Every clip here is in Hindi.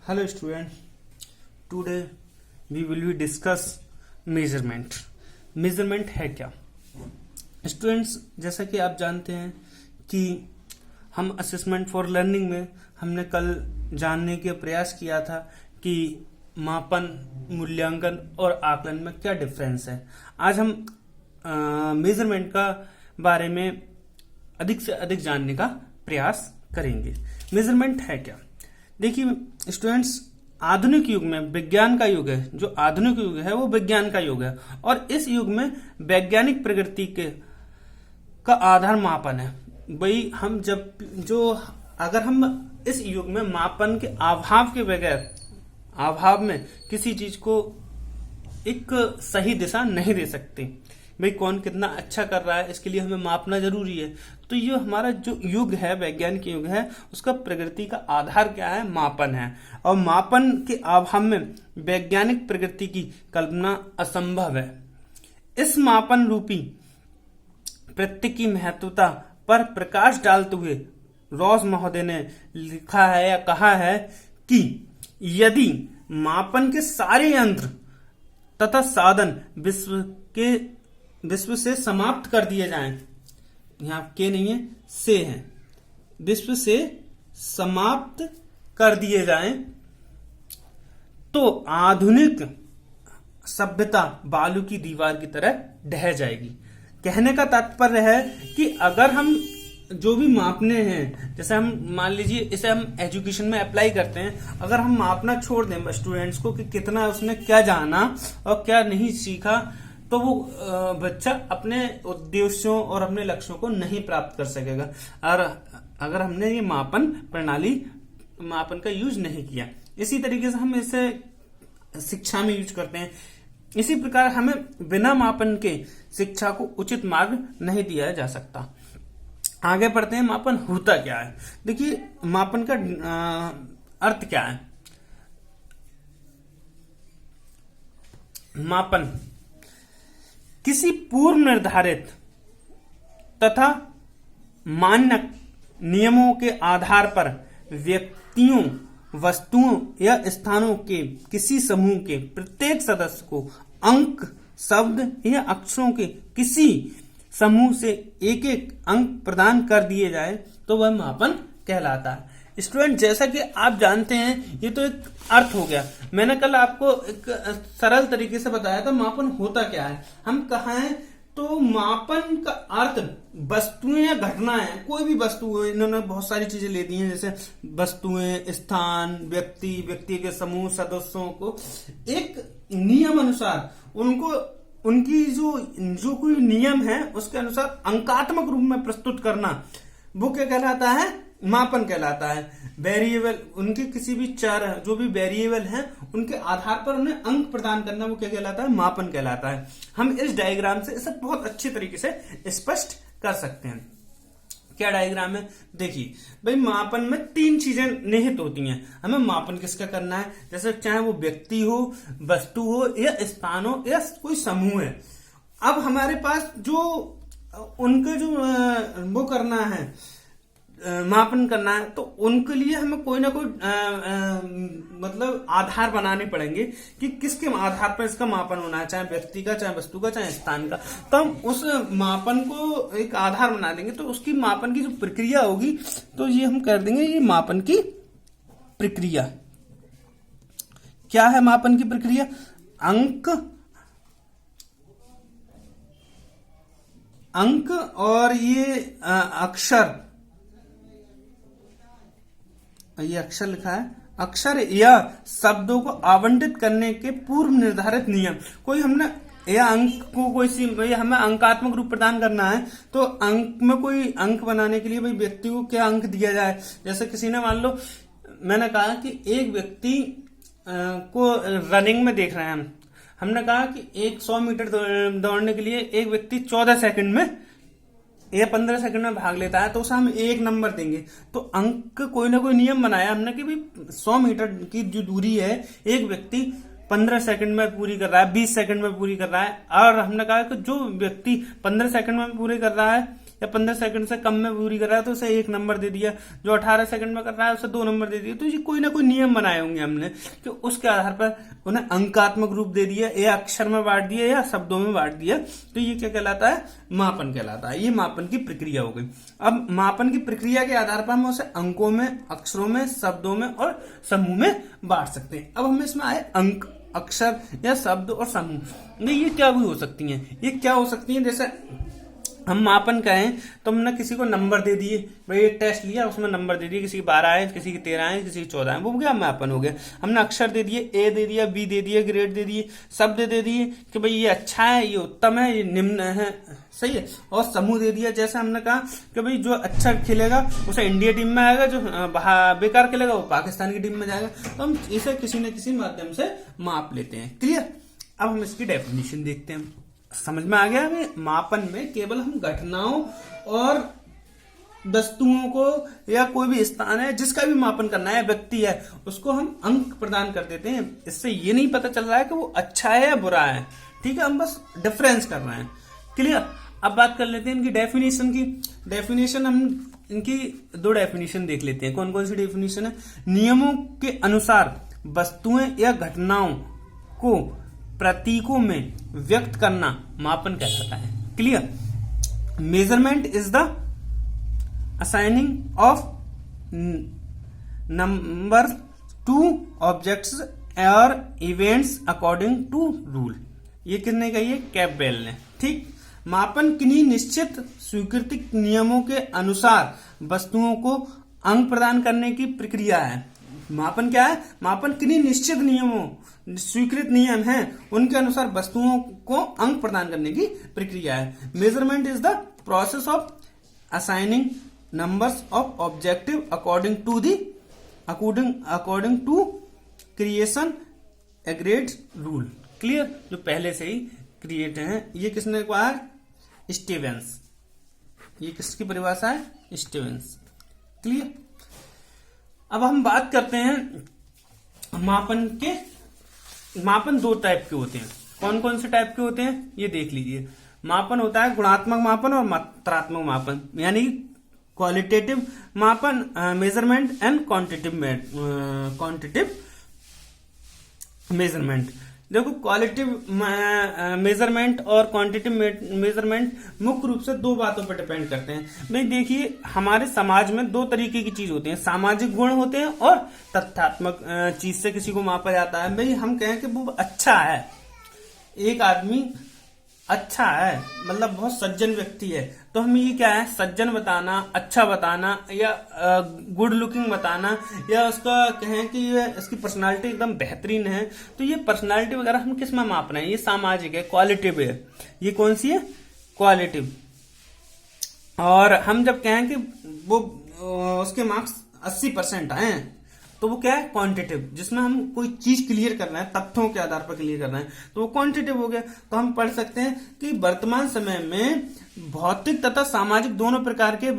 Hello student, today we will be discuss measurement. measurement है क्या? स्टूडेंट्स, जैसा कि आप जानते हैं कि हम असेसमेंट फॉर लर्निंग में हमने कल जानने के प्रयास किया था कि मापन, मूल्यांकन और आकलन में क्या डिफरेंस है। आज हम मेजरमेंट का बारे में अधिक से अधिक जानने का प्रयास करेंगे। मेजरमेंट है क्या? देखिए स्टूडेंट्स, आधुनिक युग में विज्ञान का युग है। जो आधुनिक युग है वो विज्ञान का युग है और इस युग में वैज्ञानिक प्रगति का आधार मापन है। भाई हम अगर हम इस युग में मापन के अभाव में किसी चीज को एक सही दिशा नहीं दे सकते। भाई कौन कितना अच्छा कर रहा है इसके लिए हमें मापना जरूरी है। तो ये हमारा जो युग है, वैज्ञानिक युग है, उसका प्रगति का आधार क्या है? मापन है। और मापन के अभाव में वैज्ञानिक प्रगति की कल्पना असंभव है। इस मापन रूपी प्रत्यय की महत्वता पर प्रकाश डालते हुए रॉस महोदय ने लिखा है या कहा है कि यदि मापन के सारे यंत्र तथा साधन विश्व से समाप्त कर दिए जाएं, यहां के नहीं है, से है, विश्व से समाप्त कर दिए जाएं तो आधुनिक सभ्यता बालू की दीवार की तरह ढह जाएगी। कहने का तात्पर्य है कि अगर हम जो भी मापने हैं, जैसे हम मान लीजिए इसे हम एजुकेशन में अप्लाई करते हैं, अगर हम मापना छोड़ दें स्टूडेंट्स को कि कितना उसने क्या जाना और क्या नहीं सीखा, तो वो बच्चा अपने उद्देश्यों और अपने लक्ष्यों को नहीं प्राप्त कर सकेगा। और अगर हमने ये मापन का यूज नहीं किया, इसी तरीके से हम इसे शिक्षा में यूज करते हैं। इसी प्रकार हमें बिना मापन के शिक्षा को उचित मार्ग नहीं दिया जा सकता। आगे बढ़ते हैं, मापन होता क्या है। देखिए मापन का अर्थ क्या है। मापन किसी पूर्व निर्धारित तथा मानक नियमों के आधार पर व्यक्तियों, वस्तुओं या स्थानों के किसी समूह के प्रत्येक सदस्य को अंक, शब्द या अक्षरों के किसी समूह से एक एक अंक प्रदान कर दिए जाए तो वह मापन कहलाता है। स्टूडेंट, जैसा कि आप जानते हैं, ये तो एक अर्थ हो गया। मैंने कल आपको एक सरल तरीके से बताया था मापन होता क्या है। हम कहाँ हैं तो मापन का अर्थ वस्तुएं या घटनाएं, कोई भी वस्तु, इन्होंने बहुत सारी चीजें ले दी हैं, जैसे वस्तुएं, स्थान, व्यक्ति के समूह, सदस्यों को एक नियम अनुसार उनकी जो कोई नियम है उसके अनुसार अंकात्मक रूप में प्रस्तुत करना, वो क्या कहलाता है? मापन कहलाता है। वेरिएबल, उनके किसी भी चर, जो भी वेरिएबल हैं, उनके आधार पर उन्हें अंक प्रदान करना, वो क्या कहलाता है? मापन कहलाता है। हम इस डायग्राम से इसे बहुत अच्छी तरीके से स्पष्ट कर सकते हैं। क्या डायग्राम है? देखिए भाई, मापन में 3 चीजें निहित होती हैं। हमें मापन किसका करना है, जैसे चाहे वो व्यक्ति हो, वस्तु हो या स्थान हो या कोई समूह है। अब हमारे पास जो उनके जो वो करना है, मापन करना है, तो उनके लिए हमें कोई ना कोई मतलब आधार बनाने पड़ेंगे कि किसके आधार पर इसका मापन होना है, चाहे व्यक्ति का, चाहे वस्तु का, चाहे स्थान का। तो हम उस मापन को एक आधार बना देंगे, तो उसकी मापन की जो प्रक्रिया होगी, तो ये हम कर देंगे ये मापन की प्रक्रिया। क्या है मापन की प्रक्रिया? अंक और ये अक्षर, ये अक्षर लिखा है, अक्षर या शब्दों को आवंटित करने के पूर्व निर्धारित नियम। कोई हमने या अंक को कोई हमें अंकात्मक रूप प्रदान करना है, तो अंक में कोई अंक बनाने के लिए भाई व्यक्ति को क्या अंक दिया जाए। जैसे किसी ने, मान लो मैंने कहा कि एक व्यक्ति को रनिंग में देख रहे हैं, हमने कहा कि 100 मीटर दौड़ने के लिए एक व्यक्ति 14 सेकंड में या 15 सेकंड में भाग लेता है, तो उसे हम 1 नंबर देंगे। तो अंक कोई ना कोई नियम बनाया हमने कि भाई 100 मीटर की जो दूरी है, एक व्यक्ति 15 सेकंड में पूरी कर रहा है, 20 सेकंड में पूरी कर रहा है। और हमने कहा कि जो व्यक्ति 15 सेकंड में पूरी कर रहा है या 15 सेकंड से कम में पूरी कर रहा है तो उसे 1 नंबर दे दिया, जो 18 सेकंड में कर रहा है उसे 2 नंबर दे दिया। तो ये कोई ना कोई नियम बनाए होंगे हमने कि उसके आधार पर उन्हें अंकात्मक रूप दे दिया, या अक्षर में बांट दिया या शब्दों में बांट दिया। तो ये क्या कहलाता है? मापन कहलाता है। ये मापन की प्रक्रिया हो गई। अब मापन की प्रक्रिया के आधार पर हम उसे अंकों में, अक्षरों में, शब्दों में और समूह में बांट सकते हैं। अब हमें इसमें आए अंक, अक्षर या शब्द और समूह। ये क्या भी हो सकती हैं? ये क्या हो सकती हैं? जैसे हम मापन कहें तो हमने किसी को नंबर दे दिए, भाई एक टेस्ट लिया उसमें नंबर दे दिए, किसी के 12 आए, किसी के 13 आए, किसी के 14 आए, वो क्या मापन हो गया। हमने अक्षर दे दिए, ए दे दिया, बी दे दिया, ग्रेड दे दिए, शब्द दे दिए कि भाई ये अच्छा है, ये उत्तम है, ये निम्न है, सही है। और समूह दे दिया, जैसे हमने कहा कि भाई जो अच्छा खेलेगा उसे इंडिया टीम में आएगा, जो बेकार खेलेगा वो पाकिस्तान की टीम में जाएगा। तो हम इसे किसी न किसी माध्यम से माप लेते हैं। क्लियर? अब हम इसकी डेफिनेशन देखते हैं। समझ में आ गया हमें? मापन में केवल हम घटनाओं और वस्तुओं को या कोई भी स्थान है जिसका भी मापन करना है, व्यक्ति है, उसको हम अंक प्रदान कर देते हैं। इससे ये नहीं पता चल रहा है कि वो अच्छा है या बुरा है, ठीक है, हम बस डिफरेंस कर रहे हैं। क्लियर? अब बात कर लेते हैं इनकी डेफिनेशन की। डेफिनेशन हम इनकी 2 डेफिनेशन देख लेते हैं। कौन कौन सी डेफिनेशन है? नियमों के अनुसार वस्तुएं या घटनाओं को प्रतीकों में व्यक्त करना मापन कहलाता है। Clear? Measurement is the assigning of number two objects और इवेंट्स अकॉर्डिंग टू रूल। ये किसने कही है? कैम्पबेल ने। ठीक? मापन किन्हीं निश्चित स्वीकृत नियमों के अनुसार वस्तुओं को अंक प्रदान करने की प्रक्रिया है। मापन क्या है? मापन किन्हीं निश्चित नियमों, स्वीकृत नियम हैं, उनके अनुसार वस्तुओं को अंक प्रदान करने की प्रक्रिया है। Measurement is the process of assigning numbers of objective according to creation agreed rule. Clear? जो पहले से ही क्रिएट हैं। ये किसने कहा है? स्टीवेंस। ये किसकी परिभाषा है? स्टीवेंस। क्लियर? अब हम बात करते हैं मापन के। मापन 2 टाइप के होते हैं। कौन कौन से टाइप के होते हैं ये देख लीजिए। मापन होता है गुणात्मक मापन और मात्रात्मक मापन, यानी क्वालिटेटिव मापन, मेजरमेंट एंड क्वांटिटिव मेजरमेंट। देखो, क्वालिटिव मेजरमेंट और क्वांटिटिव मेजरमेंट मुख्य रूप से 2 बातों पर डिपेंड करते हैं। भाई देखिए, हमारे समाज में 2 तरीके की चीज होती है। सामाजिक गुण होते हैं और तथ्यात्मक चीज से किसी को मापा जाता है। भाई हम कहें कि वो अच्छा है, एक आदमी अच्छा है, मतलब बहुत सज्जन व्यक्ति है, तो हम ये क्या है? सज्जन बताना, अच्छा बताना, या गुड लुकिंग बताना, या उसका कहें कि ये इसकी पर्सनालिटी एकदम बेहतरीन है। तो ये पर्सनालिटी वगैरह हम किस में माप रहे हैं? ये सामाजिक है, क्वालिटिव है। ये कौन सी है? क्वालिटिव। और हम जब कहें कि वो उसके मार्क्स 80% आए हैं, तो वो क्या है? क्वांटिटिव, जिसमें हम कोई चीज क्लियर कर रहे हैं, तथ्यों के आधार पर क्लियर कर रहे हैं, तो वो क्वांटिटिव हो गया। तो हम पढ़ सकते हैं कि वर्तमान समय में भौतिक तथा सामाजिक दोनों प्रकार के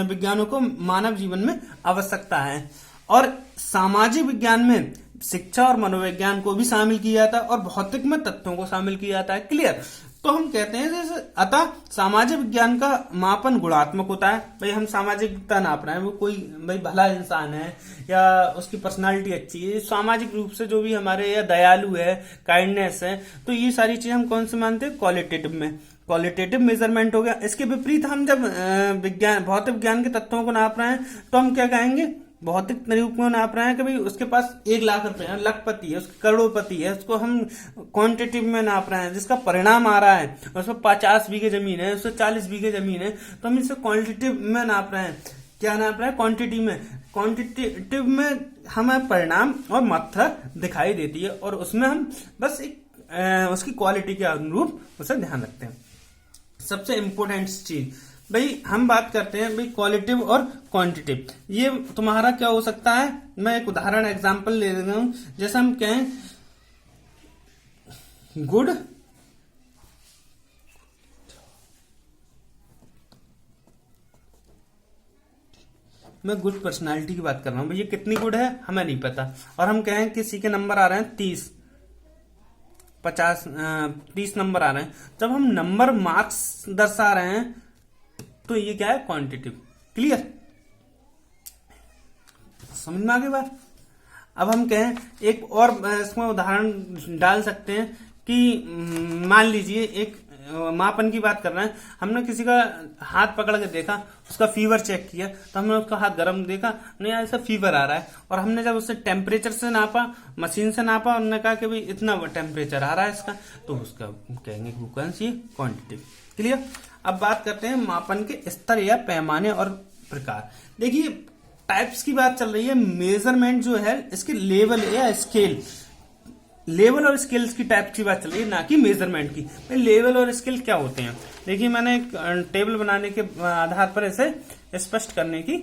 विज्ञानों को मानव जीवन में आवश्यकता है, और सामाजिक विज्ञान में शिक्षा और मनोविज्ञान को भी शामिल किया जाता है और भौतिक में तथ्यों को शामिल किया जाता है। क्लियर? तो हम कहते हैं जैसे, अतः सामाजिक विज्ञान का मापन गुणात्मक होता है। भाई हम सामाजिकता नाप रहे हैं, वो कोई भाई भला इंसान है या उसकी पर्सनालिटी अच्छी है, सामाजिक रूप से जो भी हमारे, या दयालु है, काइंडनेस है, तो ये सारी चीज हम कौन से मानते हैं? क्वालिटेटिव में। क्वालिटेटिव मेजरमेंट हो गया। इसके विपरीत हम जब भौतिक विज्ञान के तत्वों को नाप रहे हैं तो हम क्या कहेंगे? भौतिक रूप में नाप रहे हैं कि भाई उसके पास 1 लाख रुपए है, लखपति है, उसके करोड़पति है, उसको हम क्वांटिटिव में नाप रहे हैं, जिसका परिणाम आ रहा है, उसमें 50 बीघे जमीन है, उसमें 40 बीघे जमीन है, तो हम इसे क्वांटिटिव में नाप रहे हैं। क्या नाप रहे हैं? क्वांटिटी में। क्वांटिटिव में हमें परिणाम और मात्रा दिखाई देती है, और उसमें हम बस एक उसकी क्वालिटी के अनुरूप उसे ध्यान रखते हैं। सबसे इंपॉर्टेंट चीज भाई, हम बात करते हैं भाई क्वालिटिव और क्वांटिटिव। ये तुम्हारा क्या हो सकता है? मैं एक उदाहरण एग्जांपल ले रहा हूं। जैसे हम कहें गुड मैं गुड पर्सनालिटी की बात कर रहा हूं। भाई ये कितनी गुड है हमें नहीं पता, और हम कहें किसी के नंबर आ रहे हैं 30, 50, 30 नंबर आ रहे हैं। जब हम नंबर मार्क्स दर्शा रहे हैं तो ये क्या है, क्वांटिटिव। क्लियर, समझ में आ गई बात। अब हम कहें एक और इसमें उदाहरण डाल सकते हैं कि मान लीजिए एक मापन की बात कर रहे हैं, हमने किसी का हाथ पकड़ के देखा, उसका फीवर चेक किया, तो हमने उसका हाथ गर्म देखा, नहीं ऐसा फीवर आ रहा है, और हमने जब उससे टेम्परेचर से नापा, मशीन से नापा, उन्होंने कहा कि भाई इतना टेम्परेचर आ रहा है इसका, तो उसका कहेंगे कि वो कौन सी क्वांटिटी। क्लियर। अब बात करते हैं मापन के स्तर या पैमाने और प्रकार। देखिए टाइप्स की बात चल रही है, मेजरमेंट जो है इसके लेवल या स्केल, लेवल और स्केल्स की टाइप की बात चल रही है, ना कि मेजरमेंट की। भाई लेवल और स्केल क्या होते हैं, देखिए मैंने एक टेबल बनाने के आधार पर इसे स्पष्ट करने की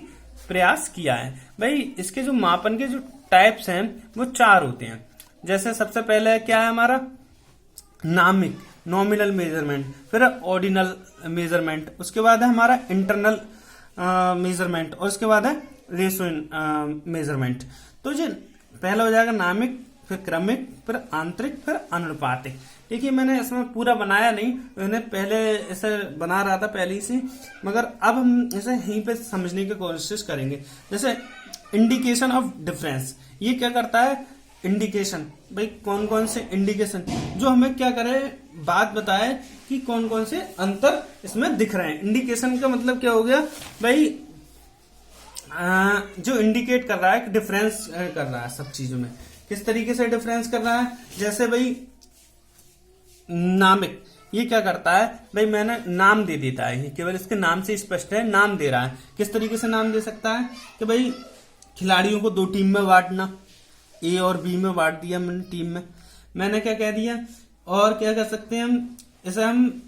प्रयास किया है। भाई इसके जो मापन के जो टाइप्स हैं वो 4 होते हैं। जैसे सबसे पहले क्या है हमारा, नामिक, नॉमिनल मेजरमेंट, फिर ऑर्डिनल मेजरमेंट, उसके बाद है हमारा इंटरनल मेजरमेंट, और उसके बाद है रेशियो मेजरमेंट। तो जो पहला हो जाएगा नामिक, फिर क्रमिक, फिर आंतरिक, फिर अनुपातिक। देखिए मैंने इसमें पूरा बनाया नहीं, मैंने पहले इसे बना रहा था पहले ही से, मगर अब हम इसे यहीं पे समझने की कोशिश करेंगे। जैसे इंडिकेशन ऑफ डिफरेंस, ये क्या करता है, इंडिकेशन, भाई कौन कौन से इंडिकेशन जो हमें क्या करे, बात बताए कि कौन कौन से अंतर इसमें दिख रहे हैं। इंडिकेशन का मतलब क्या हो गया भाई, जो इंडिकेट कर रहा है, डिफरेंस कर रहा है सब चीजों में। किस तरीके से डिफरेंस कर रहा है, जैसे भाई नामिक, ये क्या करता है भाई, मैंने नाम दे देता है, केवल इसके नाम से स्पष्ट है, नाम दे रहा है। किस तरीके से नाम दे सकता है कि भाई खिलाड़ियों को 2 टीम में बांटना, ए और बी में बांट दिया मैंने टीम में, मैंने क्या कह दिया। और क्या कर सकते हैं हम, इसे हम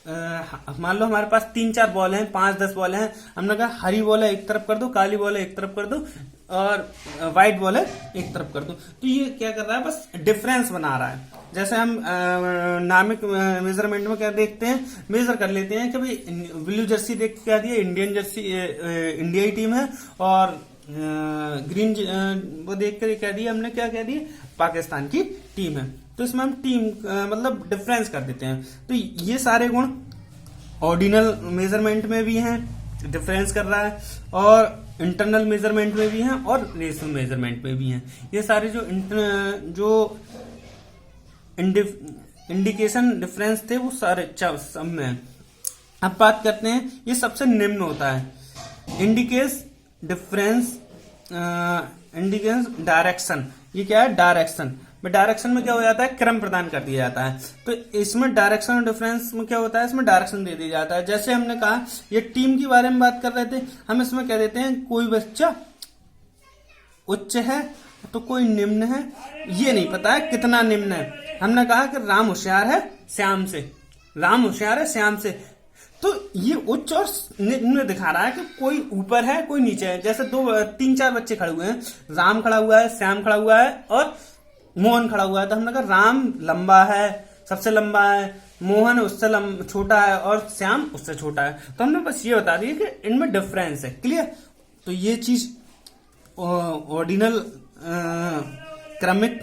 मान लो हमारे पास 3-4 बॉल हैं, 5-10 बॉल हैं, हमने कहा हरी बॉल है एक तरफ कर दो, काली बॉल है एक तरफ कर दो, और व्हाइट बॉल है एक तरफ कर दो। तो ये क्या कर रहा है, बस डिफरेंस बना रहा है। जैसे हम नामिक मेजरमेंट में क्या देखते हैं, मेजर कर लेते हैं कि भाई ब्लू जर्सी देख के क्या दिया, इंडियन जर्सी इंडिया की टीम है, और ग्रीन वो देख कर क्या दिया हमने, क्या कह दिया, पाकिस्तान की टीम है। तो इसमें हम टीम मतलब डिफरेंस कर देते हैं। तो ये सारे गुण ऑर्डिनल मेजरमेंट में भी हैं, डिफरेंस कर रहा है, और इंटरनल मेजरमेंट में भी हैं, और रेशियो मेजरमेंट में भी हैं। ये सारे जो इंडिकेशन डिफरेंस थे वो सारे सब में हैं। अब बात करते हैं, ये सबसे निम्न होता है, इंडिकेस डिफरेंस, इंडिकेस डायरेक्शन। ये क्या है, डायरेक्शन। डायरेक्शन में क्या हो जाता है, क्रम प्रदान कर दिया जाता है। तो इसमें डायरेक्शन और डिफरेंस में क्या होता है, इसमें डायरेक्शन दे दिया जाता है। जैसे हमने कहा ये टीम के बारे में बात कर रहे थे, हम इसमें कह देते हैं कोई बच्चा उच्च है तो कोई निम्न है, ये नहीं पता है कितना निम्न है। हमने कहा कि राम होशियार है श्याम से, राम होशियार है श्याम से, तो ये उच्च और निम्न दिखा रहा है कि कोई ऊपर है कोई नीचे है। जैसे 3-4 बच्चे खड़े हुए हैं, राम खड़ा हुआ है, श्याम खड़ा हुआ है, और मोहन खड़ा हुआ है। तो हमने कहा राम लंबा है, सबसे लंबा है, मोहन उससे छोटा है, और श्याम उससे छोटा है। तो हमने बस ये बता दिया कि इनमें डिफरेंस है। क्लियर। तो ये चीज ऑर्डिनल क्रमिक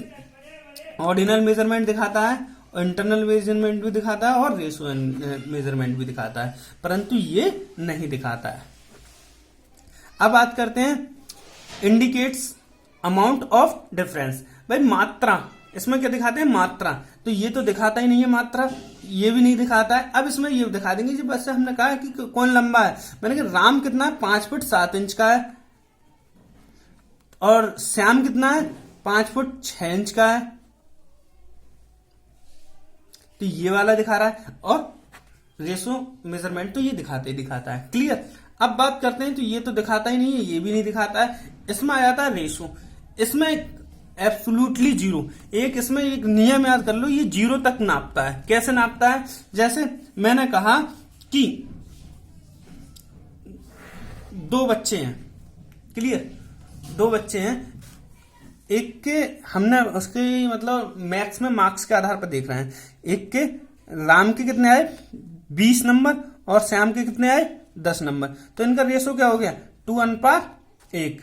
ऑर्डिनल मेजरमेंट दिखाता है, इंटरनल मेजरमेंट भी दिखाता है, और रेशियो मेजरमेंट भी दिखाता है, परंतु ये नहीं दिखाता है। अब बात करते हैं इंडिकेट्स अमाउंट ऑफ डिफरेंस। भाई मात्रा, इसमें क्या दिखाते हैं, मात्रा। तो ये तो दिखाता ही नहीं है मात्रा, ये भी नहीं दिखाता है। अब इसमें ये दिखा देंगे जी, बस हमने कहा कि कौन लंबा है, मैंने कहा राम कितना है, 5 फुट 7 इंच का है, और श्याम कितना है, 5 फुट 6 इंच का है। तो ये वाला दिखा रहा है, और रेशो मेजरमेंट तो ये दिखाता है। क्लियर। अब बात करते हैं, तो ये तो दिखाता ही नहीं है, ये भी नहीं दिखाता है। इसमें आ जाता है रेशो, इसमें एब्सोल्युटली 0। एक इसमें एक नियम याद कर लो, ये 0 तक नापता है। कैसे नापता है, जैसे मैंने कहा कि 2 बच्चे हैं, क्लियर, 2 बच्चे हैं, एक के हमने उसके मतलब मैथ्स में मार्क्स के आधार पर देख रहे हैं, एक के राम के कितने आए 20 नंबर, और श्याम के कितने आए 10 नंबर। तो इनका रेशो क्या हो गया, 2:1।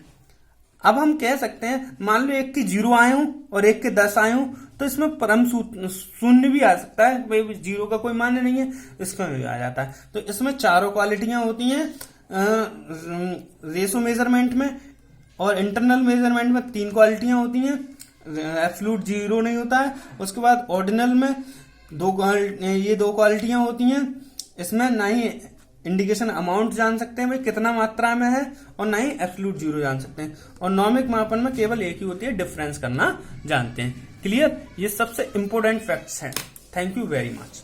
अब हम कह सकते हैं, मान लो एक के 0 आए हों और एक के 10 आए हों, तो इसमें परम शून्य भी आ सकता है, भाई 0 का कोई मान्य नहीं है, इसमें भी आ जाता है। तो इसमें चारों क्वालिटियां होती हैं रेशो मेजरमेंट में, और इंटरनल मेजरमेंट में 3 क्वालिटियां होती हैं, एब्सोल्यूट 0 नहीं होता है। उसके बाद ऑर्डिनल में ये 2 क्वालिटियां होती हैं, इसमें ना ही इंडिकेशन अमाउंट जान सकते हैं भाई कितना मात्रा में है, और ना ही एब्सोल्यूट 0 जान सकते हैं। और नॉमिक मापन में केवल एक ही होती है, डिफरेंस करना जानते हैं। क्लियर? ये सबसे इंपॉर्टेंट फैक्ट्स हैं। Thank you very much.